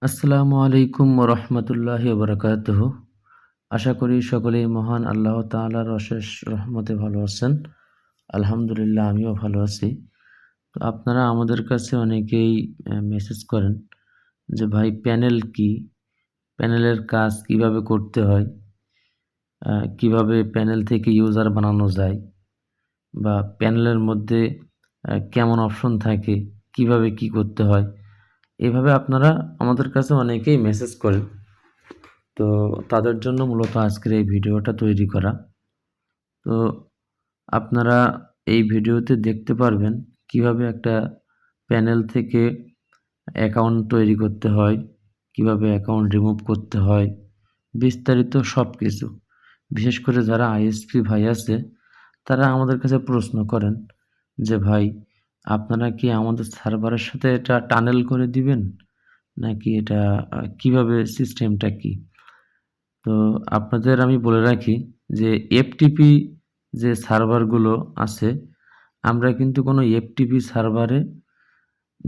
আসসালামু আলাইকুম ওরহমতুল্লাহি ওবরাকাতুহু। আশা করি সকলেই মহান আল্লাহ তাআলার অশেষ রহমতে ভালো আছেন। আলহামদুলিল্লাহ আমিও ভালো আছি। তো আপনারা আমাদের কাছে অনেকেই মেসেজ করেন যে ভাই প্যানেল কি? প্যানেলের কাজ কিভাবে করতে হয়? কিভাবে প্যানেল থেকে ইউজার বানানো যায়? বা প্যানেলের মধ্যে কেমন অপশন থাকে? কিভাবে কি করতে হয়? এভাবে আপনারা আমাদের কাছে অনেকেই মেসেজ করেন। তো তাদের জন্য মূলত আজকের এই ভিডিওটা তৈরি করা। তো আপনারা এই ভিডিওতে দেখতে পারবেন কিভাবে একটা প্যানেল থেকে অ্যাকাউন্ট তৈরি করতে হয়, কিভাবে অ্যাকাউন্ট রিমুভ করতে হয়, বিস্তারিত সব কিছু। বিশেষ করে যারা আইএসপি ভাই আছে তারা আমাদের কাছে প্রশ্ন করেন যে ভাই আপনারা কি আমাদের সার্ভারের সাথে এটা টানেল করে দিবেন? নাকি এটা কিভাবে সিস্টেমটা কি? তো আপনাদের আমি বলে রাখি যে এফটিপি যে সার্ভারগুলো আছে, আমরা কিন্তু কোনো এফটিপি সার্ভারে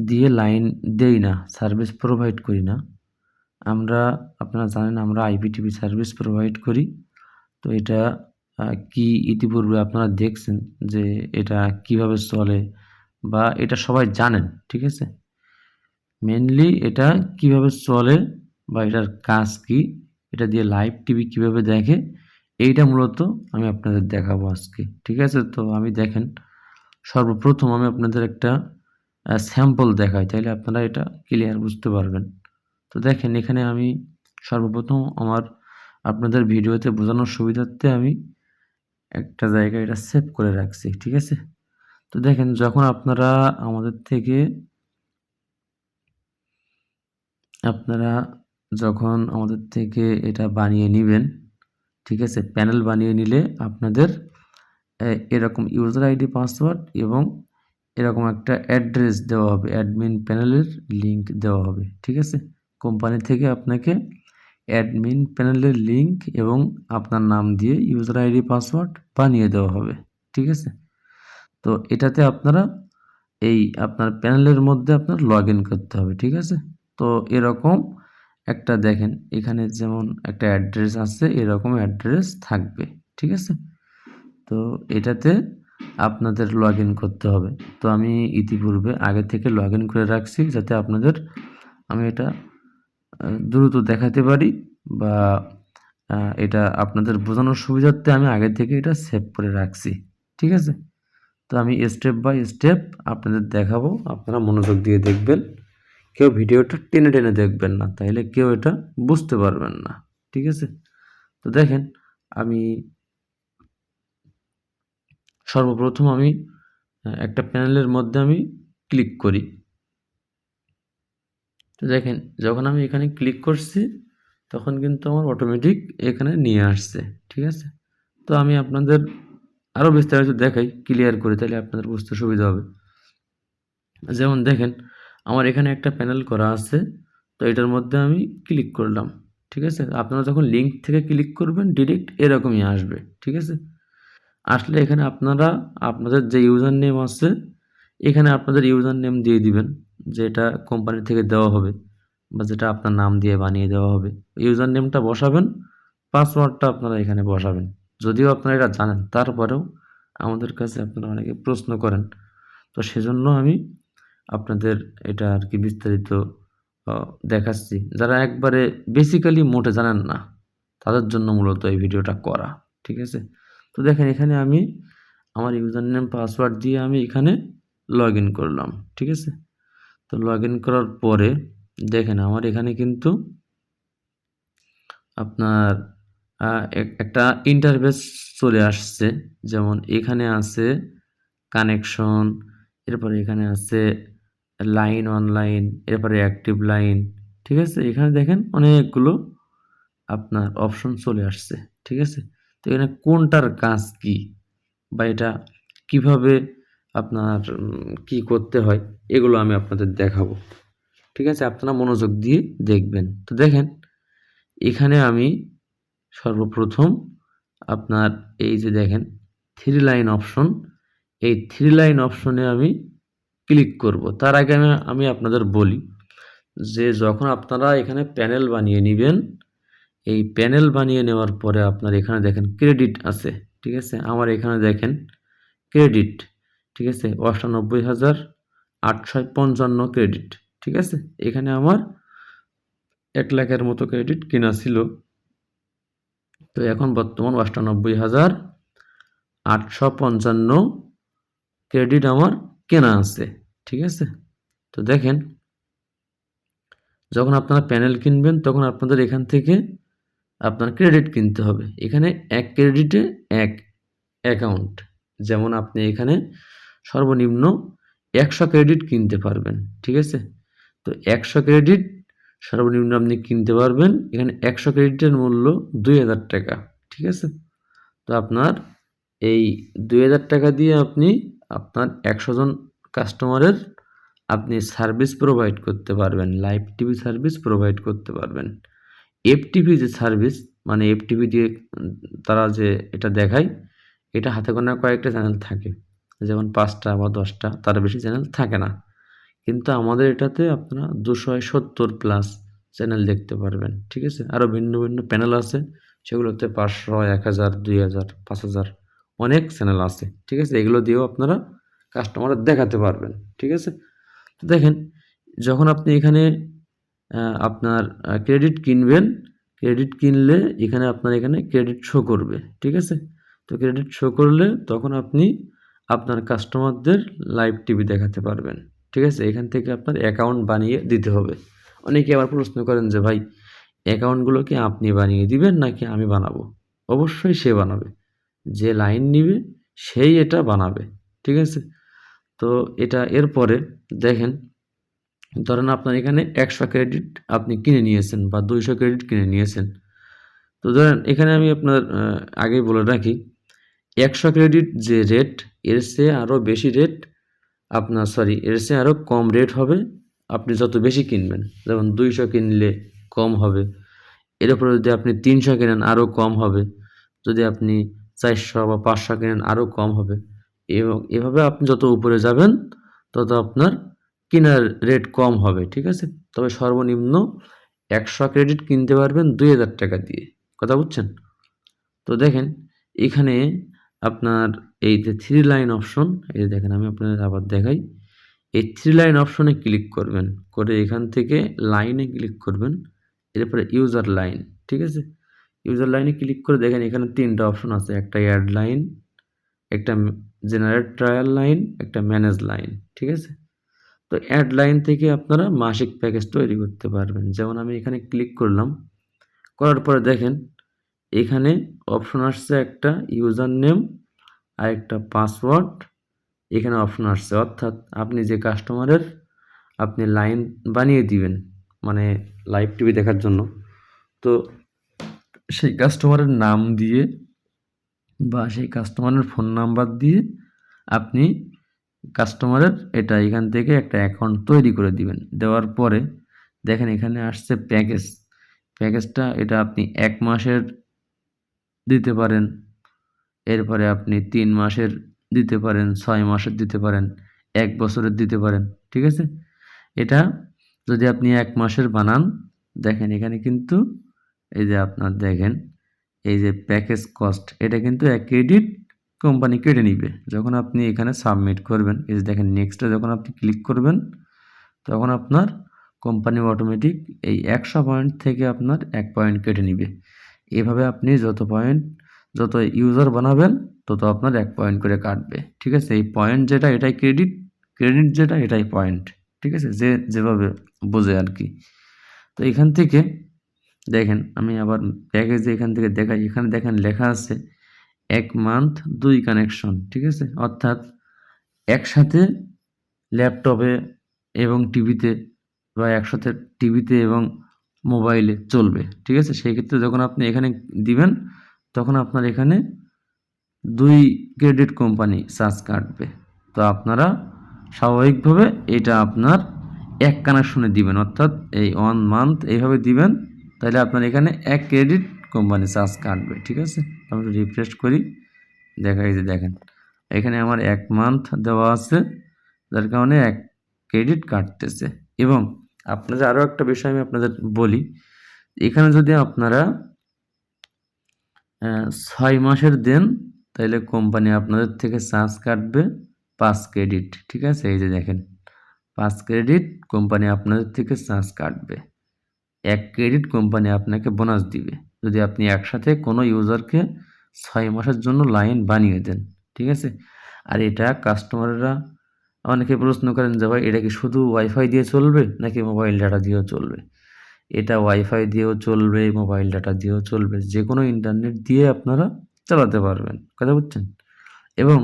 দিয়ে লাইন দেই না, সার্ভিস প্রোভাইড করি না। আমরা আপনারা জানেন আমরা আইপিটিপি সার্ভিস প্রোভাইড করি। তো এটা কি ইতিপূর্বে আপনারা দেখছেন যে এটা কিভাবে চলে বা এটা সবাই জানেন, ঠিক আছে? মেইনলি এটা কিভাবে চলে বা এটার কাজ কি, এটা দিয়ে লাইভ টিভি কিভাবে দেখে, এইটা মূলত আমি আপনাদের দেখাবো আজকে, ঠিক আছে? তো আমি দেখেন সর্বপ্রথম আমি আপনাদের একটা স্যাম্পল দেখাই, তাইলে আপনারা এটা ক্লিয়ার বুঝতে পারবেন। তো দেখেন এখানে আমি সর্বপ্রথম আমার আপনাদের ভিডিওতে বোঝানোর সুবিধার্থে আমি একটা জায়গায় এটা সেভ করে রাখছি, ঠিক আছে? তো দেখেন যখন আপনারা আমাদের থেকে আপনারা যখন আমাদের থেকে এটা বানিয়ে নিবেন, ঠিক আছে? প্যানেল বানিয়ে নিলে আপনাদের এরকম ইউজার আইডি পাসওয়ার্ড এবং এরকম একটা অ্যাড্রেস দেওয়া হবে, অ্যাডমিন প্যানেলের লিঙ্ক দেওয়া হবে, ঠিক আছে? কোম্পানি থেকে আপনাকে অ্যাডমিন প্যানেলের লিঙ্ক এবং আপনার নাম দিয়ে ইউজার আইডি পাসওয়ার্ড বানিয়ে দেওয়া হবে, ঠিক আছে? তো এটাতে আপনারা এই আপনার প্যানেলের মধ্যে আপনার লগ ইন করতে হবে, ঠিক আছে? তো এরকম একটা দেখেন এখানে যেমন একটা অ্যাড্রেস আছে, এরকম অ্যাড্রেস থাকবে, ঠিক আছে? তো এটাতে আপনাদের লগ ইন করতে হবে। তো আমি ইতিপূর্বে আগে থেকে লগ ইন করে রাখছি যাতে আপনাদের আমি এটা দ্রুত দেখাতে পারি বা এটা আপনাদের বোঝানোর সুবিধার্থে আমি আগে থেকে এটা সেভ করে রাখছি, ঠিক আছে? তো আমি স্টেপ বাই স্টেপ আপনাদের দেখাবো, আপনারা মনোযোগ দিয়ে দেখবেন। কেউ ভিডিওটা টেনে টেনে দেখবেন না, তাইলে কেউ এটা বুঝতে পারবেন না, ঠিক আছে? তো দেখেন আমি সর্বপ্রথম আমি একটা প্যানেলের মধ্যে আমি ক্লিক করি। তো দেখেন যখন আমি এখানে ক্লিক করছি তখন কিন্তু আমার অটোমেটিক এখানে নিয়ে আসছে, ঠিক আছে? তো আমি আপনাদের আরও বিস্তারিত দেখাই ক্লিয়ার করে, তাহলে আপনাদের বুঝতে সুবিধা হবে। যেমন দেখেন আমার এখানে একটা প্যানেল করা আছে, তো এটার মধ্যে আমি ক্লিক করলাম, ঠিক আছে? আপনারা যখন লিঙ্ক থেকে ক্লিক করবেন ডিরেক্ট এরকমই আসবে, ঠিক আছে? আসলে এখানে আপনারা আপনাদের যে ইউজার নেম আছে এখানে আপনাদের ইউজার নেম দিয়ে দিবেন, যেটা কোম্পানি থেকে দেওয়া হবে বা যেটা আপনার নাম দিয়ে বানিয়ে দেওয়া হবে। ইউজার নেমটা বসাবেন, পাসওয়ার্ডটা আপনারা এখানে বসাবেন। যদিও আপনারা এটা জানেন তারপরেও আমাদের কাছে আপনারা অনেকে প্রশ্ন করেন, তো সেজন্য আমি আপনাদের এটা আর কি বিস্তারিত দেখাচ্ছি। যারা একবারে বেসিক্যালি মোটে জানেন না তাদের জন্য মূলত এই ভিডিওটা করা, ঠিক আছে? তো দেখেন এখানে আমি আমার ইউজার নেম পাসওয়ার্ড দিয়ে আমি এখানে লগ ইন করলাম, ঠিক আছে? তো লগ ইন করার পরে দেখেন আমার এখানে কিন্তু আপনার একটা ইন্টারফেস চলে আসছে। যেমন এখানে আছে কানেকশন, এরপরে এখানে আছে লাইন অনলাইন, এরপরে অ্যাক্টিভ লাইন, ঠিক আছে? এখানে দেখেন অনেকগুলো আপনার অপশন চলে আসছে, ঠিক আছে? তো এখানে কোনটার কাজ কি বা এটা কিভাবে আপনার কি করতে হয় এগুলো আমি আপনাদের দেখাবো, ঠিক আছে? আপনারা মনোযোগ দিয়ে দেখবেন। তো দেখেন এখানে আমি সর্বপ্রথম আপনার এই যে দেখেন থ্রি লাইন অপশন, এই থ্রি লাইন অপশনে আমি ক্লিক করব। তার আগে আমি আপনাদের বলি যে যখন আপনারা এখানে প্যানেল বানিয়ে নেবেন, এই প্যানেল বানিয়ে নেওয়ার পরে আপনার এখানে দেখেন ক্রেডিট আছে, ঠিক আছে। আমার এখানে দেখেন ক্রেডিট, ঠিক আছে, 98,855 ক্রেডিট, ঠিক আছে। এখানে আমার 1 লাখের মতো ক্রেডিট কেনা ছিল। তো এখন বর্তমান 98,855 ক্রেডিট আমার কেনা আছে, ঠিক আছে। তো দেখেন, যখন আপনারা প্যানেল কিনবেন তখন আপনাদের এখান থেকে আপনার ক্রেডিট কিনতে হবে। এখানে 1 ক্রেডিটে 1 অ্যাকাউন্ট, যেমন আপনি এখানে সর্বনিম্ন 100 ক্রেডিট কিনতে পারবেন, ঠিক আছে। তো 100 ক্রেডিট সর্বনিম্ন আপনি কিনতে পারবেন। এখানে 100 ক্রেডিটের মূল্য 2000 টাকা, ঠিক আছে। তো আপনার এই 2000 টাকা দিয়ে আপনি আপনার 100 জন কাস্টমারের আপনি সার্ভিস প্রোভাইড করতে পারবেন, লাইভ টিভি সার্ভিস প্রোভাইড করতে পারবেন। এফটিভি যে সার্ভিস, মানে এফটিভি দিয়ে তারা যে এটা দেখায়, এটা হাতে গোনা কয়েকটা চ্যানেল থাকে, যেমন 5টা বা 10টা, তার বেশি চ্যানেল থাকে না। কিন্তু আমাদের এটাতে আপনারা 270 প্লাস চ্যানেল দেখতে পারবেন, ঠিক আছে। আরও ভিন্ন ভিন্ন প্যানেল আছে, সেগুলোতে 500, 1000, 2000, 5000 অনেক চ্যানেল আছে, ঠিক আছে। এগুলো দিয়েও আপনারা কাস্টমার দেখাতে পারবেন, ঠিক আছে। তো দেখেন, যখন আপনি এখানে আপনার ক্রেডিট কিনবেন, ক্রেডিট কিনলে এখানে আপনার এখানে ক্রেডিট শো করবে, ঠিক আছে। তো ক্রেডিট শো করলে তখন আপনি আপনার কাস্টমারদের লাইভ টিভি দেখাতে পারবেন, ঠিক আছে। এখান থেকে আপনার অ্যাকাউন্ট বানিয়ে দিতে হবে। অনেকে আবার প্রশ্ন করেন যে ভাই, অ্যাকাউন্টগুলো কি আপনি বানিয়ে দিবেন নাকি আমি বানাবো? অবশ্যই সে বানাবে, যে লাইন নিবে সেই এটা বানাবে, ঠিক আছে। তো এটা এরপরে দেখেন, ধরেন আপনার এখানে 100 ক্রেডিট আপনি কিনে নিয়েছেন বা 200 ক্রেডিট কিনে নিয়েছেন। তো ধরেন এখানে আমি আপনার আগেই বলে রাখি, 100 ক্রেডিট যে রেট, এর চেয়ে আরও বেশি রেট আপনার, সরি, এর চেয়ে আরও কম রেট হবে আপনি যত বেশি কিনবেন। যেমন 200 কিনলে কম হবে, এর উপরে যদি আপনি 300 কেনেন আরও কম হবে, যদি আপনি 400 বা 500 কেনেন আরও কম হবে, এবং এভাবে আপনি যত উপরে যাবেন তত আপনার কেনার রেট কম হবে, ঠিক আছে। তবে সর্বনিম্ন 100 ক্রেডিট কিনতে পারবেন 2000 টাকা দিয়ে, কথা বুঝছেন? তো দেখেন এখানে আপনার এই যে 3 লাইন অপশন, এই যে দেখেন আমি আপনাদের আবার দেখাই। এই 3 লাইন অপশনে ক্লিক করবেন, করে এখান থেকে লাইনে ক্লিক করবেন, এরপরে ইউজার লাইন, ঠিক আছে। ইউজার লাইনে ক্লিক করে দেখেন এখানে 3টা অপশন আছে, একটা অ্যাড লাইন, একটা জেনারেট ট্রায়াল লাইন, একটা ম্যানেজ লাইন, ঠিক আছে। তো অ্যাড লাইন থেকে আপনারা মাসিক প্যাকেজ তৈরি করতে পারবেন। যেমন আমি এখানে ক্লিক করলাম, করার পরে দেখেন এখানে অপশন আসছে একটা ইউজার নেম আর একটা পাসওয়ার্ড, এখানে অপশন আসছে। অর্থাৎ আপনি যে কাস্টমারের আপনি লাইন বানিয়ে দিবেন, মানে লাইভ টিভি দেখার জন্য, তো সেই কাস্টমারের নাম দিয়ে বা সেই কাস্টমারের ফোন নাম্বার দিয়ে আপনি কাস্টমারের এটা এখান থেকে একটা অ্যাকাউন্ট তৈরি করে দিবেন। দেওয়ার পরে দেখেন এখানে আসছে প্যাকেজ, প্যাকেজটা এটা আপনি 1 মাসের দিতে পারেন, এরপরে আপনি 3 মাসের দিতে পারেন, 6 মাসের দিতে পারেন, 1 বছরের দিতে পারেন, ঠিক আছে। এটা যদি আপনি 1 মাসের বানান, দেখেন এখানে কিন্তু এই যে আপনার দেখেন এই যে প্যাকেজ কস্ট, এটা কিন্তু 1 ক্রেডিট কোম্পানি কেটে নিবে যখন আপনি এখানে সাবমিট করবেন। এই যে দেখেন নেক্সটে যখন আপনি ক্লিক করবেন তখন আপনার কোম্পানি অটোমেটিক এই 100 পয়েন্ট থেকে আপনার 1 পয়েন্ট কেটে নিবে। এভাবে আপনি যত ইউজার বানাবেন তত আপনার 1 পয়েন্ট করে কাটবে, ঠিক আছে। এই পয়েন্ট যেটা এটাই ক্রেডিট, ক্রেডিট যেটা এটাই পয়েন্ট, ঠিক আছে, যে যেভাবে বোঝে আর কি। তো এখান থেকে দেখেন আমি আবার প্যাকেজে এখান থেকে দেখাই, এখানে দেখেন লেখা আছে 1 মান্থ 2 কানেকশন, ঠিক আছে। অর্থাৎ একসাথে ল্যাপটপে এবং টিভিতে বা একসাথে টিভিতে এবং মোবাইলে চলবে, ঠিক আছে। সেই ক্ষেত্রে যখন আপনি এখানে দিবেন তখন আপনার এখানে 2 ক্রেডিট কোম্পানি চার্জ কাটবে। তো আপনারা স্বাভাবিকভাবে এটা আপনার 1 কানেকশনে দিবেন, অর্থাৎ এই 1 মান্থ এইভাবে দিবেন, তাহলে আপনার এখানে 1 ক্রেডিট কোম্পানি চার্জ কাটবে, ঠিক আছে। আমি একটু রিফ্রেশ করি, দেখাই যে দেখেন এখানে আমার 1 মান্থ দেওয়া আছে, যার কারণে 1 ক্রেডিট কাটতেছে। এবং আপনাদের আরও একটা বিষয় আমি আপনাদের বলি, এখানে যদি আপনারা 6 মাসের দেন তাহলে কোম্পানি আপনাদের থেকে চার্জ কাটবে 5 ক্রেডিট। ঠিক আছে, এই যে দেখেন 5 ক্রেডিট কোম্পানি আপনাদের থেকে চার্জ কাটবে। 1 ক্রেডিট কোম্পানি আপনাকে বোনাস দিবে যদি আপনি একসাথে কোনো ইউজারকে 6 মাসের জন্য লাইন বানিয়ে দেন। ঠিক আছে, আর এটা কাস্টমাররা অনেকে প্রশ্ন করেন যে ভাই এটা কি শুধু ওয়াইফাই দিয়ে চলবে নাকি মোবাইল ডাটা দিয়েও চলবে? এটা ওয়াইফাই দিয়েও চলবে, মোবাইল ডাটা দিয়েও চলবে, যে কোনো ইন্টারনেট দিয়ে আপনারা চালাতে পারবেন। কথা বুঝছেন? এবং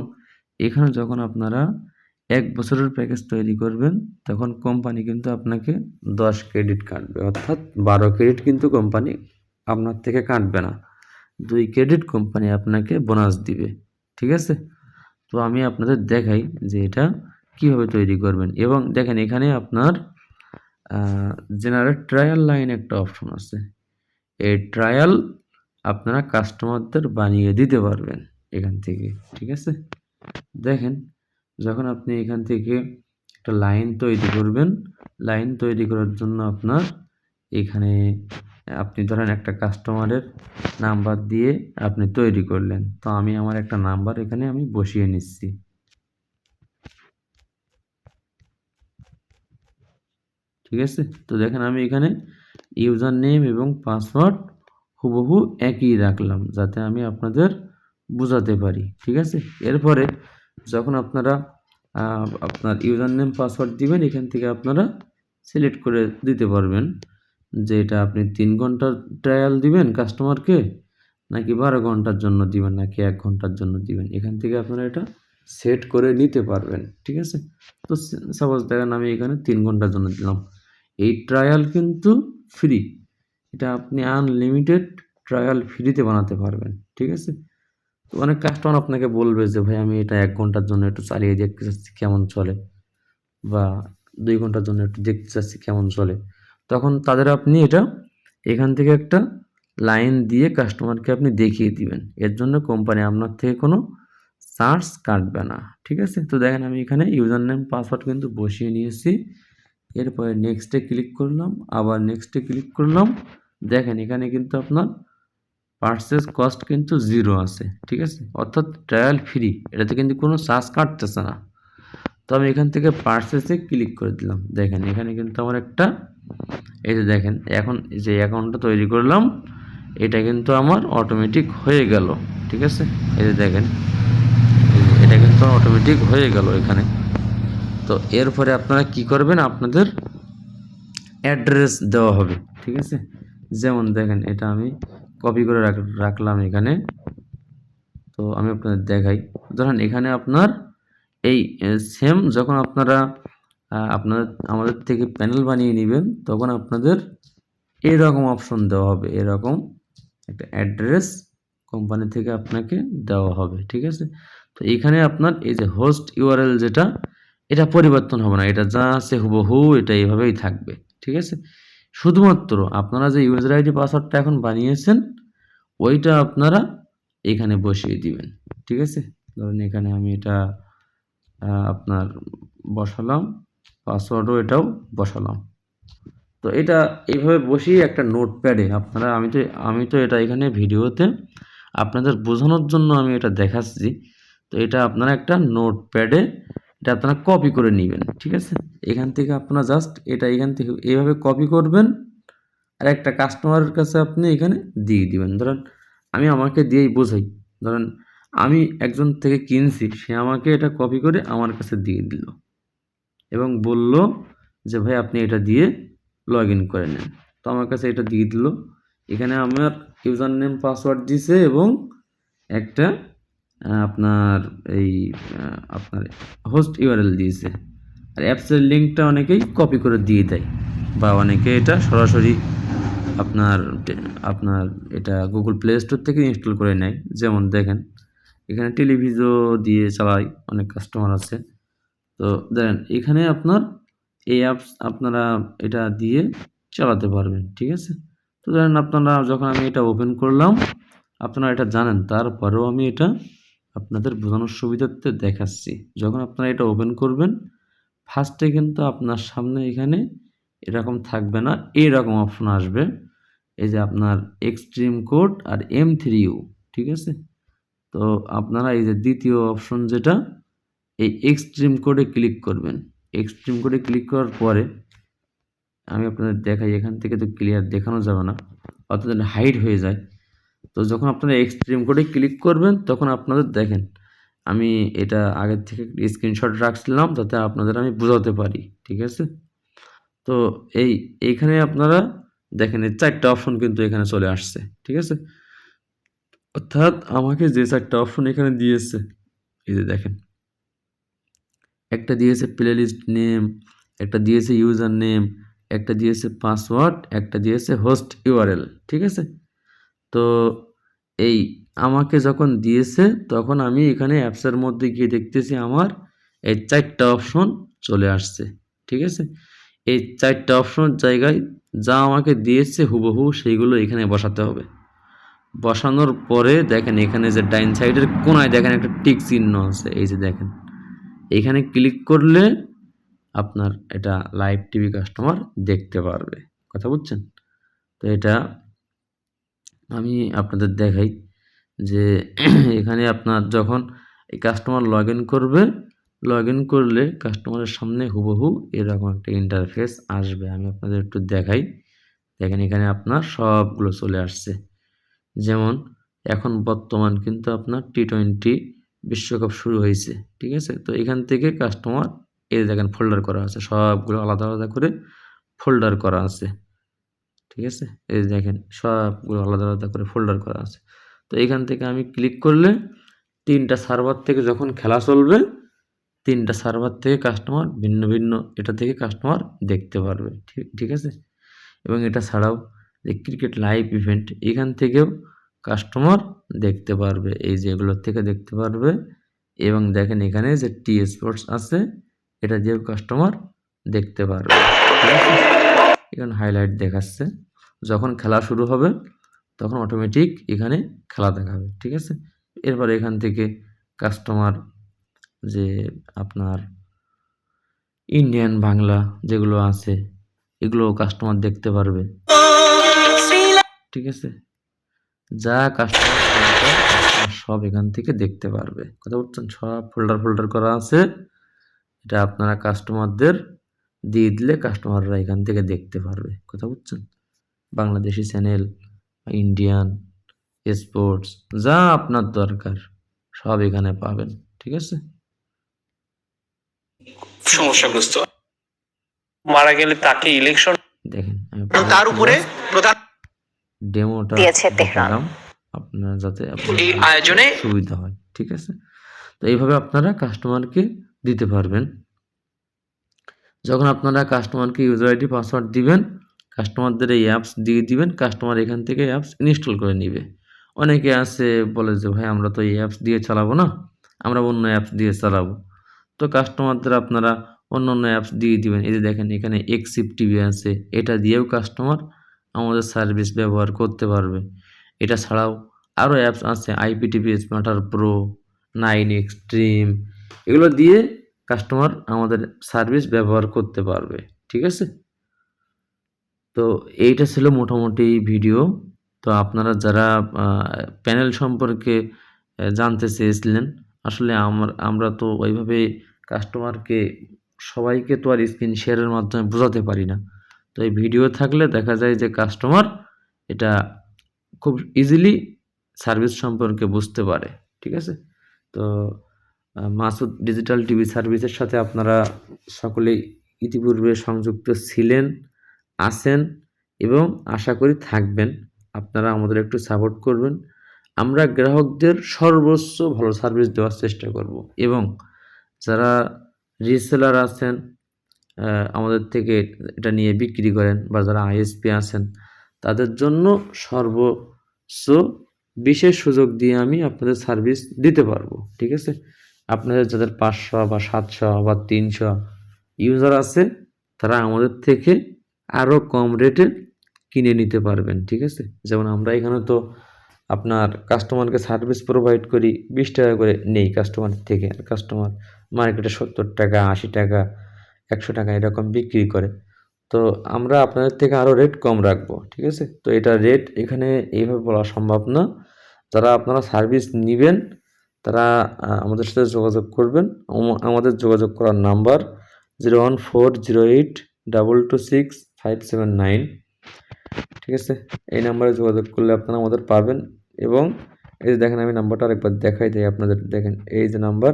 এখানে যখন আপনারা 1 বছরের প্যাকেজ তৈরি করবেন তখন কোম্পানি কিন্তু আপনাকে 10 ক্রেডিট কাটবে, অর্থাৎ 12 ক্রেডিট কিন্তু কোম্পানি আপনার থেকে কাটবে না। 2 ক্রেডিট কোম্পানি আপনাকে বোনাস দিবে। ঠিক আছে? তো আমি আপনাদের দেখাই যে এটা কীভাবে তৈরি করবেন। এবং দেখেন এখানে আপনার জেনারেট ট্রায়াল লাইন একটা অপশন আছে। এই ট্রায়াল আপনারা কাস্টমারদের বানিয়ে দিতে পারবেন এখান থেকে। ঠিক আছে, দেখেন যখন আপনি এখান থেকে একটা লাইন তৈরি করবেন, লাইন তৈরি করার জন্য আপনার এখানে আপনি ধরেন একটা কাস্টমারের নাম্বার দিয়ে আপনি তৈরি করলেন। তো আমি আমার একটা নাম্বার এখানে আমি বসিয়ে নিচ্ছি। ঠিক আছে, তো দেখেন আমি এখানে ইউজার নেম এবং পাসওয়ার্ড হুবহু একই রাখলাম যাতে আমি আপনাদের বোঝাতে পারি। ঠিক আছে, এরপরে যখন আপনারা আপনার ইউজার নেম পাসওয়ার্ড দিবেন এখান থেকে আপনারা সিলেক্ট করে দিতে পারবেন যে এটা আপনি 3 ঘন্টার ট্রায়াল দিবেন কাস্টমারকে নাকি 12 ঘন্টার জন্য দিবেন নাকি 1 ঘন্টার জন্য দিবেন। এখান থেকে আপনারা এটা সেট করে নিতে পারবেন। ঠিক আছে, তো সাপোজ দেখেন আমি এখানে 3 ঘন্টার জন্য দিলাম। এই ট্রায়াল কিন্তু ফ্রি, এটা আপনি আনলিমিটেড ট্রায়াল ফ্রিতে বানাতে পারবেন। ঠিক আছে, তো অনেক কাস্টমার আপনাকে বলবে যে ভাই আমি এটা 1 ঘন্টার জন্য একটু চালিয়ে দেখতে চাচ্ছি কেমন চলে, বা 2 ঘন্টার জন্য একটু দেখতে চাচ্ছি কেমন চলে। তখন তাদের আপনি এটা এখান থেকে একটা লাইন দিয়ে কাস্টমারকে আপনি দেখিয়ে দিবেন। এর জন্য কোম্পানি আপনার থেকে কোনো চার্জ কাটবে না। ঠিক আছে, তো দেখেন আমি এখানে ইউজার নেম পাসওয়ার্ড কিন্তু বসিয়ে নিয়েছি। এরপরে নেক্সটে ক্লিক করলাম, আবার নেক্সটে ক্লিক করলাম। দেখেন এখানে কিন্তু আপনার পারচেজ কস্ট কিন্তু 0 আছে। ঠিক আছে, অর্থাৎ ট্রায়াল ফ্রি, এটাতে কিন্তু কোনো চার্জ কাটতেছে না। তো আমি এখান থেকে পারচেজে ক্লিক করে দিলাম। দেখেন এখানে কিন্তু আমার একটা এই যে দেখেন এখন যে অ্যাকাউন্টটা তৈরি করলাম এটা কিন্তু আমার অটোমেটিক হয়ে গেল। ঠিক আছে, এই যে দেখেন এটা কিন্তু অটোমেটিক হয়ে গেল এখানে। তো এরপরে আপনারা কি করবেন, আপনাদের অ্যাড্রেস দেওয়া হবে। ঠিক আছে, যেমন দেখেন এটা আমি কপি করে রাখলাম এখানে। তো আমি আপনাদের দেখাই, ধরেন এখানে আপনার এই সেম যখন আপনারা আমাদের থেকে প্যানেল বানিয়ে নেবেন তখন আপনাদের এরকম অপশন দেওয়া হবে, এরকম একটা অ্যাড্রেস কোম্পানি থেকে আপনাকে দেওয়া হবে। ঠিক আছে, তো এখানে আপনার এই যে হোস্ট ইউআরএল যেটা এটা পরিবর্তন হবে না, এটা যা আছে হুবহু এটা এইভাবেই থাকবে। ঠিক আছে, শুধুমাত্র আপনারা যে ইউজার আইডি পাসওয়ার্ডটা এখন বানিয়েছেন ওইটা আপনারা এখানে বসিয়ে দিবেন। ঠিক আছে, ধরুন এখানে আমি এটা আপনার বসালাম, পাসওয়ার্ডও এটাও বসালাম। তো এটা এইভাবে বসিয়ে একটা নোটপ্যাডে আপনারা আমি তো এটা এখানে ভিডিওতে আপনাদের বোঝানোর জন্য আমি এটা দেখাচ্ছি। তো এটা আপনারা একটা নোটপ্যাডে এটা আপনারা কপি করে নেবেন। ঠিক আছে, এখান থেকে আপনারা জাস্ট এটা এখান থেকে এইভাবে কপি করবেন আর একটা কাস্টমারের কাছে আপনি এখানে দিয়ে দিবেন। ধরেন আমি আমাকে দিয়েই বোঝাই, ধরেন আমি একজন থেকে কিনছি, সে আমাকে এটা কপি করে আমার কাছে দিয়ে দিল এবং বলল যে ভাই আপনি এটা দিয়ে লগ ইন করে নেন। তো আমার কাছে এটা দিয়ে দিল, এখানে আমার ইউজার নেম পাসওয়ার্ড দিছে এবং একটা আপনার এই আপনার হোস্ট ইউআরএল দিয়েছে। আর অ্যাপসের লিঙ্কটা অনেকেই কপি করে দিয়ে দেয় বা অনেকে এটা সরাসরি আপনার আপনার এটা গুগল প্লে স্টোর থেকে ইনস্টল করে নেয়। যেমন দেখেন এখানে টেলিভিজো দিয়ে চালায় অনেক কাস্টমার আছে। তো দেখেন এখানে আপনার এই অ্যাপস আপনারা এটা দিয়ে চালাতে পারবেন। ঠিক আছে, তো ধরেন আপনারা যখন আমি এটা ওপেন করলাম আপনারা এটা জানেন, তারপরেও আমি এটা আপনাদের বোঝানোর সুবিধার্থে দেখাচ্ছি। যখন আপনারা এটা ওপেন করবেন ফার্স্টে কিন্তু আপনার সামনে এখানে এরকম থাকবে না, এইরকম অপশন আসবে। এই যে আপনার এক্সট্রিম কোড আর M3U, ঠিক আছে? তো আপনারা এই যে দ্বিতীয় অপশন যেটা, এই এক্সট্রিম কোডে ক্লিক করবেন। এক্সট্রিম কোডে ক্লিক করার পরে আমি আপনাদের দেখাই, এখান থেকে তো ক্লিয়ার দেখানো যাবে না, অর্থাৎ হাইড হয়ে যায়। তো যখন আপনারা এক্সট্রিম কোডে ক্লিক করবেন তখন আপনাদের দেখেন, আমি এটা আগের থেকে স্ক্রিনশট রাখছিলাম যাতে আপনাদের আমি বোঝাতে পারি, ঠিক আছে? তো এইখানে আপনারা দেখেন এই 4টা অপশন কিন্তু এখানে চলে আসছে, ঠিক আছে? অর্থাৎ আমাকে যে 4টা অপশন এখানে দিয়েছে, এই যে দেখেন, একটা দিয়েছে প্লেলিস্ট নেম, একটা দিয়েছে ইউজার নেম, একটা দিয়েছে পাসওয়ার্ড, একটা দিয়েছে হোস্ট ইউআরএল, ঠিক আছে? তো এই আমাকে যখন দিয়েছে তখন আমি এখানে অ্যাপসের মধ্যে গিয়ে দেখতেছি আমার এই 4টা অপশন চলে আসছে, ঠিক আছে? এই 4টা অপশনের জায়গায় যা আমাকে দিয়েছে হুবহু সেইগুলো এখানে বসাতে হবে। বসানোর পরে দেখেন এখানে যে ডাইন সাইডের কোনায় দেখেন একটা টিক চিহ্ন আছে, এই যে দেখেন, এখানে ক্লিক করলে আপনার এটা লাইভ টিভি কাস্টমার দেখতে পারবে। কথা বুঝছেন? তো এটা আমি আপনাদের দেখাই যে এখানে আপনার যখন এই কাস্টমার লগ ইন করবে, লগ ইন করলে কাস্টমারের সামনে হুবহু এরকম একটা ইন্টারফেস আসবে। আমি আপনাদের একটু দেখাই। দেখেন এখানে আপনার সবগুলো চলে আসছে। যেমন এখন বর্তমান কিন্তু আপনার টি-20 বিশ্বকাপ শুরু হয়েছে, ঠিক আছে? তো এখান থেকে কাস্টমার এই দেখেন ফোল্ডার করা আছে, সবগুলো আলাদা আলাদা করে ফোল্ডার করা আছে, ঠিক আছে? এই দেখেন সবগুলো আলাদা আলাদা করে ফোল্ডার করা আছে। তো এখান থেকে আমি ক্লিক করলে 3টা সার্ভার থেকে যখন খেলা চলবে, 3টা সার্ভার থেকে কাস্টমার ভিন্ন ভিন্ন এটা থেকে কাস্টমার দেখতে পারবে, ঠিক আছে? এবং এটা ছাড়াও যে ক্রিকেট লাইভ ইভেন্ট, এখান থেকেও কাস্টমার দেখতে পারবে, এই যে এগুলোর থেকে দেখতে পারবে। এবং দেখেন এখানে যে টি স্পোর্টস আছে, এটা দিয়েও কাস্টমার দেখতে পারবে, ঠিক আছে? এখানে হাইলাইট দেখাচ্ছে, যখন খেলা শুরু হবে তখন অটোমেটিক এখানে খেলা দেখাবে, ঠিক আছে? এরপরে এখান থেকে কাস্টমার যে আপনার ইন্ডিয়ান বাংলা যেগুলো আছে এগুলো কাস্টমার দেখতে পারবে, ঠিক আছে? যা কাস্টমার সব এখান থেকে দেখতে পারবে। কথা বুঝছেন? সব ফোল্ডার ফোল্ডার করা আছে, এটা আপনারা কাস্টমারদের দিয়ে দিলে কাস্টমাররা এখান থেকে দেখতে পারবে। কথা বুঝছেন? বাংলাদেশি চ্যানেল, ইন্ডিয়ান স্পোর্টস, যা আপনার দরকার সব এখানে পাবেন, ঠিক আছে? সমস্যাগ্রস্ত মারা গেলে তাকে ইলেকশন দেখেন তার উপরে প্রধান ডেমোটা দিয়েছে তেহরান। দেখালাম আপনার যাতে এই আয়োজনে সুবিধা হয়, ঠিক আছে? তো এইভাবে আপনারা কাস্টমারকে দিতে পারবেন। যখন আপনারা কাস্টমারকে ইউজার আইডি পাসওয়ার্ড দিবেন, কাস্টমারদের এই অ্যাপস দিয়ে দিবেন, কাস্টমার এখান থেকে অ্যাপস ইনস্টল করে নিবে। অনেকে আছে বলে যে ভাই আমরা তো এই অ্যাপস দিয়ে চালাবো না, আমরা অন্য অ্যাপস দিয়ে চালাবো। তো কাস্টমারদের আপনারা অন্য অন্য অ্যাপস দিয়ে দিবেন। এই যে দেখেন এখানে এক্সিপ টিভি আছে, এটা দিয়েও কাস্টমার আমাদের সার্ভিস ব্যবহার করতে পারবে। এটা ছাড়াও আরও অ্যাপস আছে, আইপিটিভি স্মার্টার প্রো, 9 এক্সট্রিম, এগুলো দিয়ে কাস্টমার আমাদের সার্ভিস ব্যবহার করতে পারবে, ঠিক আছে? তো এইটা ছিল মোটামুটি ভিডিও। তো আপনারা যারা প্যানেল সম্পর্কে জানতে চেয়েছিলেন, আসলে আমরা তো ওইভাবে কাস্টমারকে সবাইকে তো আর স্ক্রিন শেয়ারের মাধ্যমে বোঝাতে পারি না। তো এই ভিডিও থাকলে দেখা যায় যে কাস্টমার এটা খুব ইজিলি সার্ভিস সম্পর্কে বুঝতে পারে, ঠিক আছে? তো মাসুদ ডিজিটাল টিভি সার্ভিসের সাথে আপনারা সকলেই ইতিপূর্বে সংযুক্ত ছিলেন, আছেন এবং আশা করি থাকবেন। আপনারা আমাদের একটু সাপোর্ট করবেন। আমরা গ্রাহকদের সর্বোচ্চ ভালো সার্ভিস দেওয়ার চেষ্টা করব এবং যারা রিসেলার আছেন, আমাদের থেকে এটা নিয়ে বিক্রি করেন বা যারা আইএসপি আছেন, তাদের জন্য সর্বোচ্চ বিশেষ সুযোগ দিয়ে আমি আপনাদের সার্ভিস দিতে পারবো, ঠিক আছে? আপনাদের যাদের 500 বা 700 বা 300 ইউজার আছে, তারা আমাদের থেকে আরও কম রেটে কিনে নিতে পারবেন, ঠিক আছে? যেমন আমরা এখানে তো আপনার কাস্টমারকে সার্ভিস প্রোভাইড করি 20 টাকা করে নেই কাস্টমার থেকে, আর কাস্টমার মার্কেটে 70 টাকা, 80 টাকা, 100 টাকা এরকম বিক্রি করে। তো আমরা আপনাদের থেকে আরও রেট কম রাখবো, ঠিক আছে? তো এটা রেট এখানে এইভাবে বলা সম্ভব না। যারা আপনারা সার্ভিস নিবেন তারা আমাদের সাথে যোগাযোগ করবেন। আমাদের যোগাযোগ করার নাম্বার 01408226579, ঠিক আছে? এই নাম্বারে যোগাযোগ করলে আপনারা আমাদের পাবেন। এবং এই যে দেখেন, আমি নাম্বারটা আরেকবার দেখাই দিই আপনাদের। দেখেন এই যে নাম্বার,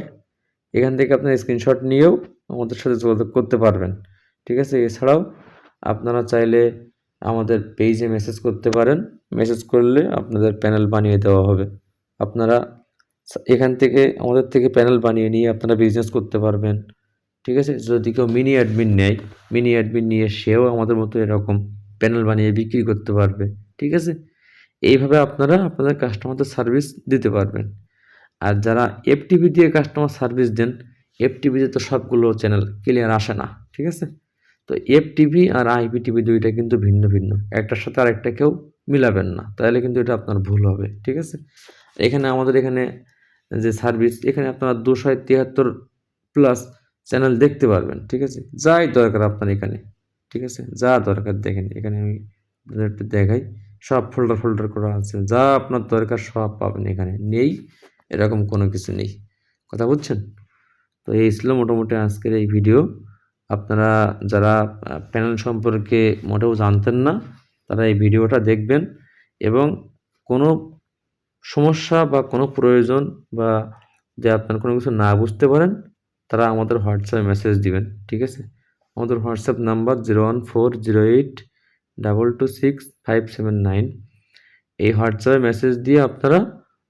এখান থেকে আপনারা স্ক্রিনশট নিয়েও আমাদের সাথে যোগাযোগ করতে পারবেন, ঠিক আছে? এছাড়াও আপনারা চাইলে আমাদের পেজে মেসেজ করতে পারেন। মেসেজ করলে আপনাদের প্যানেল বানিয়ে দেওয়া হবে। আপনারা এখান থেকে আমাদের থেকে প্যানেল বানিয়ে নিয়ে আপনারা বিজনেস করতে পারবেন, ঠিক আছে? যদি কেউ মিনি অ্যাডমিন নেয়, মিনি অ্যাডমিন নিয়ে সেও আমাদের মতো এরকম প্যানেল বানিয়ে বিক্রি করতে পারবে, ঠিক আছে? এইভাবে আপনারা আপনাদের কাস্টমারদের সার্ভিস দিতে পারবেন। আর যারা এফটিপি দিয়ে কাস্টমার সার্ভিস দেন, এফটিপিতে তো সবগুলো চ্যানেল ক্লিয়ার আসে না, ঠিক আছে? তো এফটিপি আর আইপিটিভি দুইটা কিন্তু ভিন্ন ভিন্ন, একটার সাথে আরেকটা কেউ মিলাবেন না, তাহলে কিন্তু এটা আপনার ভুল হবে, ঠিক আছে? এখানে আমাদের এখানে যে সার্ভিস, এখানে আপনারা 273 প্লাস চ্যানেল দেখতে পারবেন, ঠিক আছে? যাই দরকার আপনার এখানে, ঠিক আছে? যা দরকার দেখেন, এখানে আমি আপনাদের একটু দেখাই, সব ফোল্ডার ফোল্ডার করা আছে, যা আপনার দরকার সব পাবেন এখানে। নেই এরকম কোনো কিছু নেই, কথা বুঝছেন? তো এই ছিল মোটামুটি আজকের এই ভিডিও। আপনারা যারা প্যানেল সম্পর্কে মোটেও জানতেন না, তারা এই ভিডিওটা দেখবেন এবং কোনো সমস্যা বা কোনো প্রয়োজন বা যে আপনার কোনো কিছু না বুঝতে পারেন, তারা আমাদের হোয়াটসঅ্যাপে মেসেজ দিবেন, ঠিক আছে? আমাদের হোয়াটসঅ্যাপ নাম্বার 01408226579। এই হোয়াটসঅ্যাপে মেসেজ দিয়ে আপনারা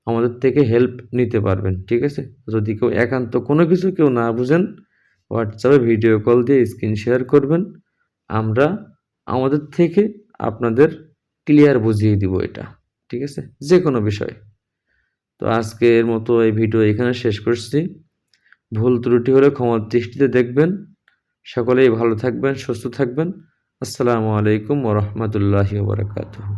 আমাদের থেকে হেল্প নিতে পারবেন, ঠিক আছে? যদি কেউ একান্ত কোনো কিছু কেউ না বুঝেন, হোয়াটসঅ্যাপে ভিডিও কল দিয়ে স্ক্রিন শেয়ার করবেন, আমরা আমাদের থেকে আপনাদের ক্লিয়ার বুঝিয়ে দিব এটা, ঠিক আছে? যে কোনো বিষয়। তো আজকের মতো এই ভিডিও এখানে শেষ করছি। ভুল ত্রুটি হলে ক্ষমার দৃষ্টিতে দেখবেন। সকলেই ভালো থাকবেন, সুস্থ থাকবেন। আসসালামু আলাইকুম ওয়া রাহমাতুল্লাহি ওয়া বারাকাতুহু।